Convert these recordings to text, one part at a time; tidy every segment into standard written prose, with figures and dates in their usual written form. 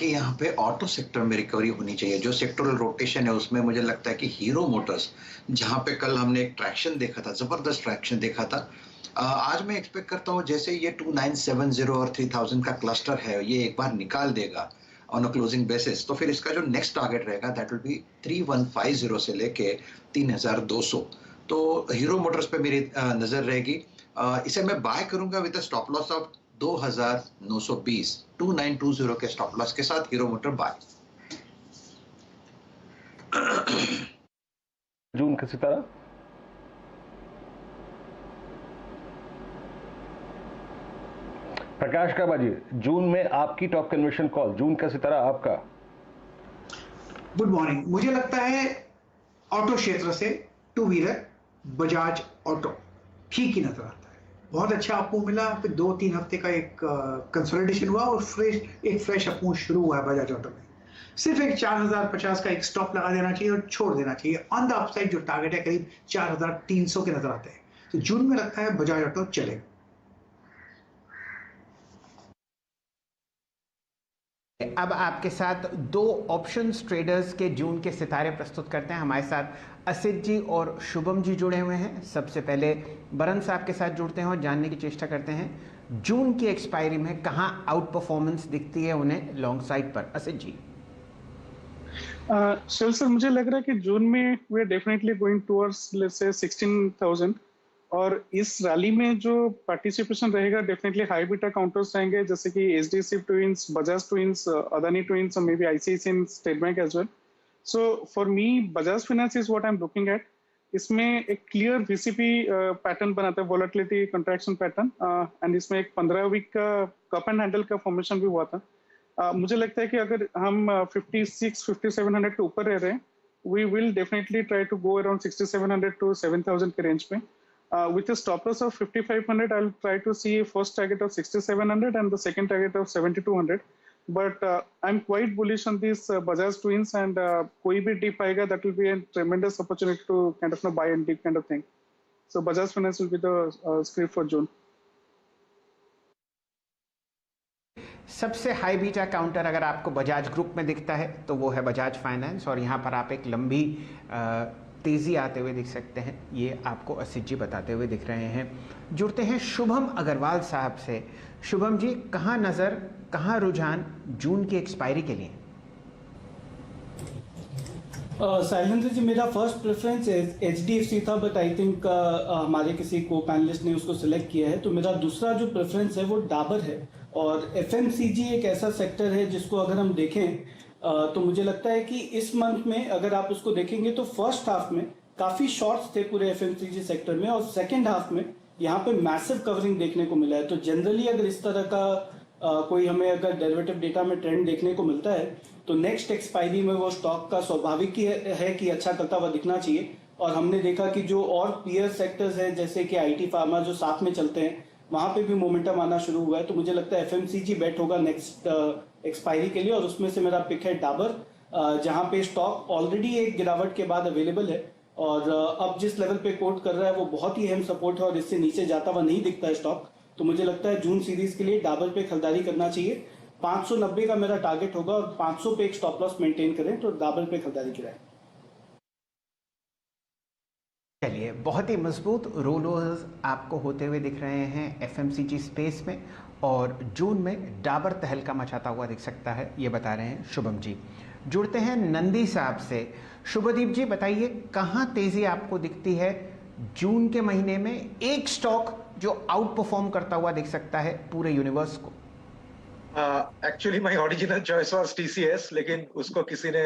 कि यहाँ पे ऑटो सेक्टर में रिकवरी होनी चाहिए। जो सेक्टोरल रोटेशन है उसमें मुझे लगता है कि हीरो मोटर्स, जहाँ पे कल हमने एक ट्रैक्शन देखा था, ज़बरदस्त ट्रैक्शन देखा था। आज मैं एक्सपेक्ट करता हूँ जैसे ये 2970 और 3000 का क्लस्टर है, ये एक बार निकाल देगा ऑन अ क्लोजिंग बेसिस, तो फिर इसका जो नेक्स्ट टारगेट रहेगा दैट विल बी 3150 से लेके 3200। तो हीरो मोटर्स पे मेरी नज़र रहेगी। इसे मैं बाय करूंगा विद स्टॉप लॉस ऑफ 2920, 2920 के स्टॉप लॉस के साथ हीरो मोटर बाय। जून का सितारा। प्रकाश का बाजी, जून में आपकी टॉप कन्वर्शन कॉल, जून का सितारा आपका। Good morning. मुझे लगता है ऑटो क्षेत्र से टू व्हीलर बजाज ऑटो ठीक ही नजर आता है। बहुत अच्छा अपमूव मिला, फिर 2-3 हफ्ते का एक कंसोलिडेशन हुआ और एक फ्रेश अपमूव शुरू हुआ है बजाज ऑटो में। सिर्फ एक 4050 का एक स्टॉप लगा देना चाहिए और छोड़ देना चाहिए। ऑन द अपसाइड जो टारगेट है करीब 4300 के नजर आते हैं। तो जून में लगता है बजाज ऑटो चलेगा। अब आपके साथ दो ऑप्शंस ट्रेडर्स के जून के सितारे प्रस्तुत करते हैं। हमारे साथ असित जी और शुभम जी जुड़े हुए हैं। सबसे पहले बरन साहब के साथ जुड़ते हैं और जानने की चेष्टा करते हैं जून की एक्सपायरी में कहां आउट परफॉर्मेंस दिखती है उन्हें लॉन्ग साइड पर। असित जी। शिव सर, मुझे लग रहा है कि जून में we are definitely going towards let's say 16,000 और इस रैली में जो पार्टिसिपेशन रहेगा डेफिनेटली हाई बीटा काउंटर्स रहेंगे, जैसे कि HDFC twins, Bajaj twins, Adani twins और may be ICICI and State Bank as well. So for me Bajaj finance is what I am looking at. इसमें एक क्लियर वीसीपी पैटर्न बनाता है, वोलेटिलिटी कंट्रैक्शन पैटर्न, एंड इसमें एक 15 वीक का कप एंड हैंडल का formation भी हुआ था। मुझे लगता है कि अगर हम 56-5700 के ऊपर रह रहे हैं, we will definitely try to go around 6700 to 7000 के रेंज में। With a stop loss of 5500, I'll try to see a first target of 6700 and the second target of 7200. But I'm quite bullish on these Bajaj twins, and koi bhi dip aayega, that will be a tremendous opportunity to kind of buy and dip kind of thing. So Bajaj Finance will be the script for June. सबसे high beta counter अगर आपको Bajaj group में दिखता है तो वो है Bajaj finance, और यहाँ पर आप एक लंबी तेज़ी आते हुए दिख सकते हैं, ये आपको असित जी बताते हुए दिख रहे हैं। जुड़ते हैं शुभम अग्रवाल साहब से। शुभम जी, कहाँ नज़र, कहाँ रुझान जून की एक्सपायरी के लिए? शैलेंद्र जी, मेरा फर्स्ट प्रेफरेंस एचडीएफसी था, बट आई थिंक हमारे किसी को पैनलिस्ट ने उसको सिलेक्ट किया है। तो मेरा दूसरा जो प्रेफरेंस है वो डाबर है, और एफएमसीजी एक ऐसा सेक्टर है जिसको अगर हम देखें तो मुझे लगता है कि इस मंथ में अगर आप उसको देखेंगे तो फर्स्ट हाफ में काफ़ी शॉर्ट्स थे पूरे एफएमसीजी सेक्टर में, और सेकेंड हाफ में यहाँ पे मैसिव कवरिंग देखने को मिला है। तो जनरली अगर इस तरह का कोई हमें अगर डेरिवेटिव डेटा में ट्रेंड देखने को मिलता है तो नेक्स्ट एक्सपायरी में वो स्टॉक का स्वाभाविक ही है कि अच्छा करता हुआ दिखना चाहिए। और हमने देखा कि जो और पीयर सेक्टर्स हैं जैसे कि आईटी फार्मा जो साथ में चलते हैं, वहां पे भी मोमेंटम आना शुरू हुआ है। तो मुझे लगता है एफएमसीजी बेट होगा नेक्स्ट एक्सपायरी के लिए, और उसमें से मेरा पिक है डाबर, जहां पे स्टॉक ऑलरेडी एक गिरावट के बाद अवेलेबल है, और अब जिस लेवल पे कोट कर रहा है वो बहुत ही अहम सपोर्ट है और इससे नीचे जाता हुआ नहीं दिखता है स्टॉक। तो मुझे लगता है जून सीरीज के लिए डाबर पे खरीदारी करना चाहिए। 590 का मेरा टारगेट होगा और 500 पे एक स्टॉप लॉस मेंटेन करें तो डाबर पे खरीदारी की राय। चलिए, बहुत ही मजबूत रोलर्स आपको होते हुए दिख रहे हैं एफएमसीजी स्पेस में, और जून में डाबर तहलका मचाता हुआ दिख सकता है, ये बता रहे हैं शुभम जी। जुड़ते हैं नंदी साहब से। शुभदीप जी, बताइए कहाँ तेजी आपको दिखती है जून के महीने में, एक स्टॉक जो आउट परफॉर्म करता हुआ दिख सकता है पूरे यूनिवर्स को? Actually my original choice was TCS, लेकिन उसको किसी ने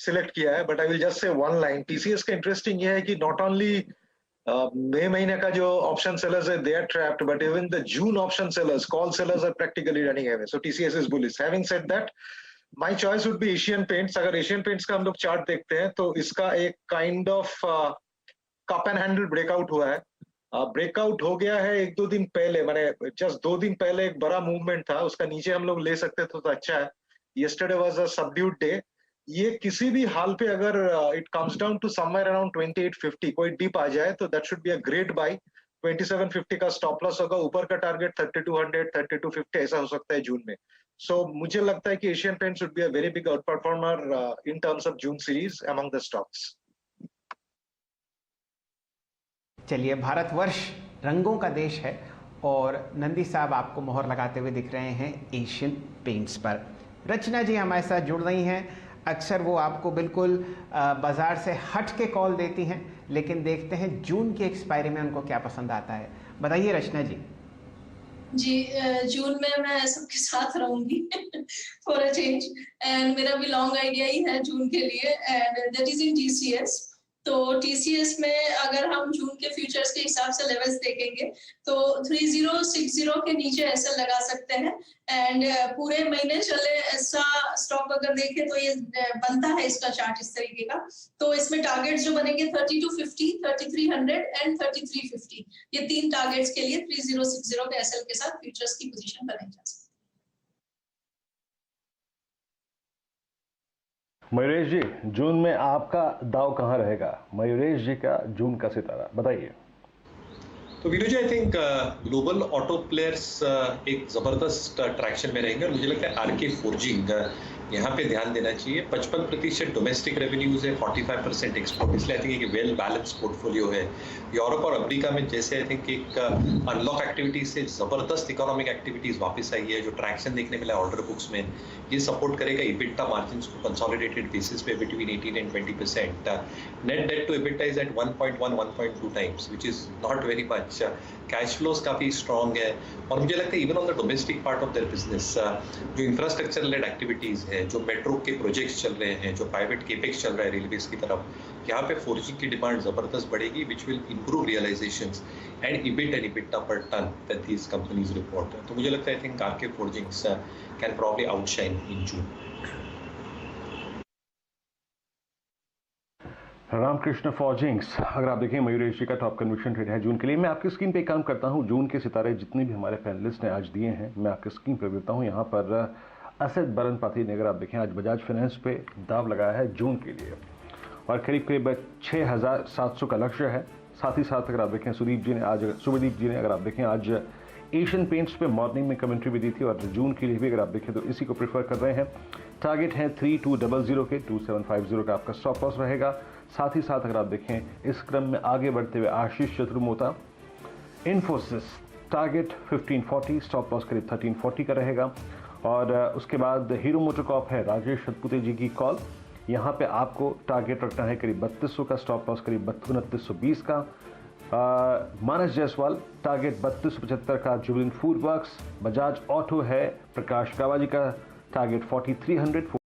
सिलेक्ट किया है। But I will just say one line, TCS का इंटरेस्टिंग ये है कि नॉट ओनली मई महीने का जो ऑप्शन सेलर्स है they are trapped, but even the June option sellers, call sellers are practically running away. So TCS is bullish. Having said that, my choice would be Asian Paints. अगर एशियन पेंट्स का हम लोग चार्ट देखते हैं तो इसका एक kind of cup and handle breakout हुआ है। ब्रेकआउट हो गया है 1-2 दिन पहले, माने जस्ट 2 दिन पहले एक बड़ा मूवमेंट था, उसका नीचे हम लोग ले सकते थे तो अच्छा है। Yesterday was a subdued day. ये किसी भी हाल पे अगर it comes down to somewhere around 2850 कोई डिप आ जाए तो that should be a great buy. 2750 का स्टॉप लॉस होगा, ऊपर का टारगेट 3200 3250 ऐसा हो सकता है जून में। So मुझे लगता है कि Asian Paints would be a very big outperformer in terms of June series among the stocks. चलिए, भारतवर्ष रंगों का देश है और नंदी साहब आपको मोहर लगाते हुए दिख रहे हैं एशियन पेंट्स पर। रचना जी हमारे साथ जुड़ रही हैं। अक्सर वो आपको बिल्कुल बाजार से हट के कॉल देती हैं, लेकिन देखते हैं जून की एक्सपायरी में उनको क्या पसंद आता है। बताइए रचना जी। जी, जून में मैं सबके साथ रहूंगी फॉर अ चेंज, एंड मेरा भी लॉन्ग आइडिया ही है जून के लिए, and that is in TCS. तो टीसीएस में अगर हम जून के फ्यूचर्स के हिसाब से लेवल्स देखेंगे तो 3060 के नीचे ऐसा लगा सकते हैं, एंड पूरे महीने चले ऐसा स्टॉक अगर देखें तो ये बनता है इसका चार्ट इस तरीके का। तो इसमें टारगेट्स जो बनेंगे 3250, 3300 एंड 3350, ये 3 टारगेट्स के लिए 3060 के एसएल के साथ फ्यूचर्स की पोजीशन बनाई जा सकती है। मयूरेश जी, जून में आपका दाव कहाँ रहेगा? मयूरेश जी का जून का सितारा बताइए। तो Vinod ji, I think global auto players एक जबरदस्त ट्रैक्शन में रहेंगे और मुझे लगता है आरके फोर्जिंग यहाँ पे ध्यान देना चाहिए। 55% डोमेस्टिक रेवेन्यूज है, 45% एक्सपोर्ट, इसलिए आई थिंक एक वेल बैलेंस पोर्टफोलियो है। यूरोप और अफ्रीका में जैसे आई थिंक एक अनलॉक एक्टिविटीज से जबरदस्त इकोनॉमिक एक्टिविटीज वापस आई है, जो ट्रैक्शन देखने मिला ऑर्डर बुक्स में, ये सपोर्ट करेगा इबिटा मार्जिन को कंसोलिडेटेड बेसिस पे between 18 and 20%। Net debt to EBITDA is at 1.1-1.2 times, which is not very much. Cash flows काफी स्ट्रॉन्ग है और मुझे लगता है even on the domestic part of their business जो इंफ्रास्ट्रक्चर लेड एक्टिविटीज है, जो मेट्रो के प्रोजेक्ट्स चल रहे हैं, जो प्राइवेट केपेक्स चल रहा है रेलवेज की तरफ, यहाँ पे फोर्जिंग की डिमांड जबरदस्त बढ़ेगी, which will improve realisations and EBIT and EBITDA per tonne that these companies report. तो मुझे लगता है I think RK forgings can probably outshine in June. Ramakrishna forgings, अगर आप देखें मयूरेश जी का टॉप कन्विक्शन ट्रेड है जून के लिए। मैं आपकी स्क्रीन पे काम करता हूं, जून के सितारे जितने भी हमारे पैनलिस्ट ने आज दिए हैं मैं आपकी स्क्रीन पे देता हूं। यहाँ पर असद बरन पाती ने अगर आप देखें आज बजाज फाइनेंस पे दाव लगाया है जून के लिए और करीब करीब 6700 का लक्ष्य है। साथ ही साथ अगर आप देखें शुभदीप जी ने अगर आप देखें आज एशियन पेंट्स पे मॉर्निंग में कमेंट्री भी दी थी और जून के लिए भी अगर आप देखें तो इसी को प्रेफर कर रहे हैं। टारगेट है 3200 के, 2750 का आपका स्टॉप लॉस रहेगा। साथ ही साथ अगर आप देखें इस क्रम में आगे बढ़ते हुए आशीष Chaturmota, Infosys target 1540, stop loss करीब 1340 का रहेगा। और उसके बाद हीरो मोटोकॉर्प है राजेश सतपुते जी की कॉल, यहाँ पे आपको टारगेट रखना है करीब 3200 का, स्टॉप लॉस करीब 2920 का। मानस जायसवाल टारगेट 3275 का। Jubilant food works, Bajaj auto है प्रकाश कावाजी का टारगेट 4300,